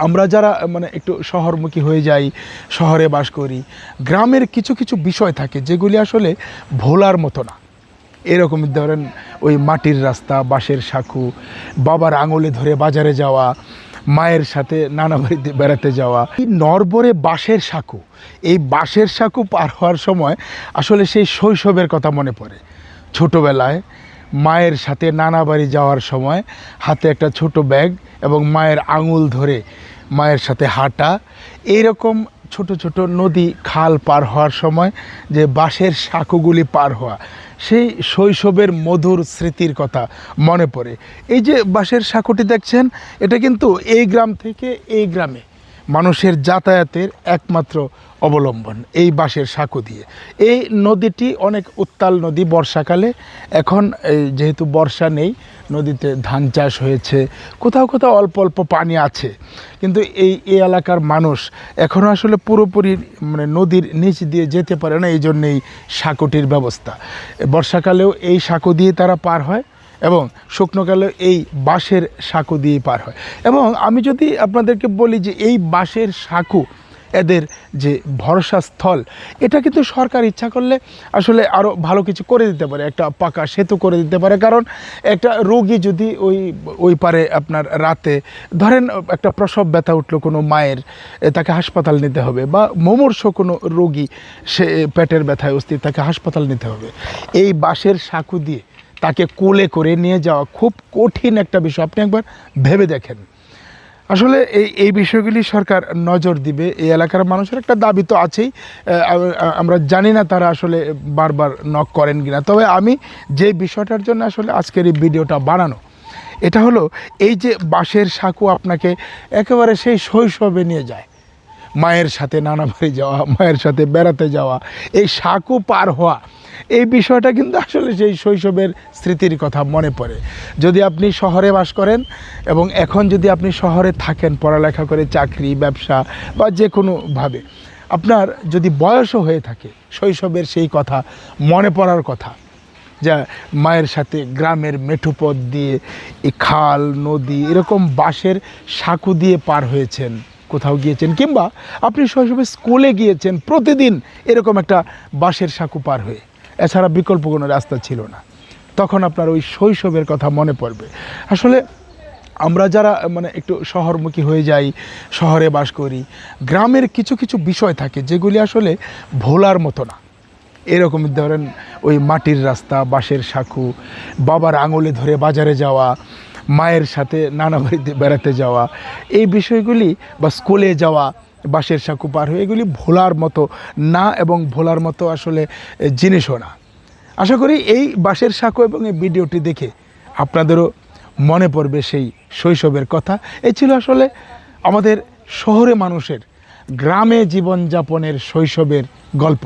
আমরা যারা একটু শহরমুখী হয়ে যাই, শহরে বাস করি, গ্রামের কিছু কিছু বিষয় থাকে যেগুলি আসলে ভোলার মতো না। এরকম ধরেন ওই মাটির রাস্তা, বাঁশের সাঁকু, বাবার আঙুলে ধরে বাজারে যাওয়া, মায়ের সাথে নানা বাড়িতে বেড়াতে যাওয়া, এই নরবরে বাঁশের সাঁকু, এই বাঁশের সাঁকু পার হওয়ার সময় আসলে সেই শৈশবের কথা মনে পড়ে। ছোটোবেলায় মায়ের সাথে নানা বাড়ি যাওয়ার সময় হাতে একটা ছোট ব্যাগ এবং মায়ের আঙুল ধরে মায়ের সাথে হাঁটা, এইরকম ছোট ছোট নদী খাল পার হওয়ার সময় যে বাঁশের সাঁকুগুলি পার হওয়া, সেই শৈশবের মধুর স্মৃতির কথা মনে পড়ে। এই যে বাঁশের সাঁকুটি দেখছেন, এটা কিন্তু এই গ্রাম থেকে এই গ্রামে মানুষের যাতায়াতের একমাত্র অবলম্বন এই বাঁশের সাঁকো দিয়ে। এই নদীটি অনেক উত্তাল নদী বর্ষাকালে। এখন যেহেতু বর্ষা নেই, নদীতে ধান চাষ হয়েছে, কোথাও কোথাও অল্প অল্প পানি আছে, কিন্তু এই এলাকার মানুষ এখনও আসলে পুরোপুরি নদীর নিচ দিয়ে যেতে পারে না। এই জন্যেই সাঁকোটির ব্যবস্থা। বর্ষাকালেও এই সাঁকো দিয়ে তারা পার হয় এবং শুকনোকালে এই বাঁশের সাঁকো দিয়েই পার হয়। এবং আমি যদি আপনাদেরকে বলি যে এই বাঁশের সাঁকো এদের যে ভরসাস্থল, এটা কিন্তু সরকার ইচ্ছা করলে আসলে আরও ভালো কিছু করে দিতে পারে, একটা পাকা সেতু করে দিতে পারে। কারণ একটা রোগী যদি ওই পারে আপনার রাতে ধরেন একটা প্রসব ব্যথা উঠলো কোনো মায়ের, তাকে হাসপাতাল নিতে হবে, বা মুমূর্ষু কোনো রোগী, সে পেটের ব্যথায় অস্থির, তাকে হাসপাতাল নিতে হবে, এই বাঁশের সাঁকো দিয়ে তাকে কোলে করে নিয়ে যাওয়া খুব কঠিন একটা বিষয়। আপনি একবার ভেবে দেখেন। আসলে এই বিষয়গুলি সরকার নজর দিবে। এই এলাকার মানুষের একটা দাবি তো আছেই, আমরা জানি না তারা আসলে বারবার নক করেন কিনা। তবে আমি যে বিষয়টার জন্য আসলে আজকের এই ভিডিওটা বানানো, এটা হলো এই যে বাঁশের সাঁকো আপনাকে একেবারে সেই শৈশবে নিয়ে যায়। মায়ের সাথে নানা বাড়ি যাওয়া, মায়ের সাথে বেড়াতে যাওয়া, এই সাঁকো পার হওয়া, এই বিষয়টা কিন্তু আসলে সেই শৈশবের স্মৃতির কথা মনে পড়ে। যদি আপনি শহরে বাস করেন এবং এখন যদি আপনি শহরে থাকেন পড়ালেখা করে, চাকরি, ব্যবসা বা যে কোনোভাবে, আপনার যদি বয়সও হয়ে থাকে, শৈশবের সেই কথা মনে পড়ার কথা, যা মায়ের সাথে গ্রামের মেঠো পথ দিয়ে এই খাল, নদী, এরকম বাঁশের সাঁকো দিয়ে পার হয়েছেন, কোথাও গিয়েছেন, কিংবা আপনি শৈশবে স্কুলে গিয়েছেন প্রতিদিন এরকম একটা বাঁশের সাঁকো পার হয়ে, এছাড়া বিকল্প কোনো রাস্তা ছিল না, তখন আপনার ওই শৈশবের কথা মনে পড়বে। আসলে আমরা যারা একটু শহরমুখী হয়ে যাই, শহরে বাস করি, গ্রামের কিছু কিছু বিষয় থাকে যেগুলি আসলে ভোলার মতো না। এরকম ধরেন ওই মাটির রাস্তা, বাঁশের সাঁকু, বাবার আঙুলে ধরে বাজারে যাওয়া, মায়ের সাথে নানা বাড়িতে বেড়াতে যাওয়া, এই বিষয়গুলি, বা স্কুলে যাওয়া বাঁশের সাঁকো পার হয়ে, এগুলি ভোলার মতো না এবং ভোলার মতো আসলে জিনিসও না। আশা করি এই বাঁশের সাঁকো এবং এই ভিডিওটি দেখে আপনাদেরও মনে পড়বে সেই শৈশবের কথা। এই ছিল আসলে আমাদের শহরে মানুষের গ্রামে জীবনযাপনের শৈশবের গল্প।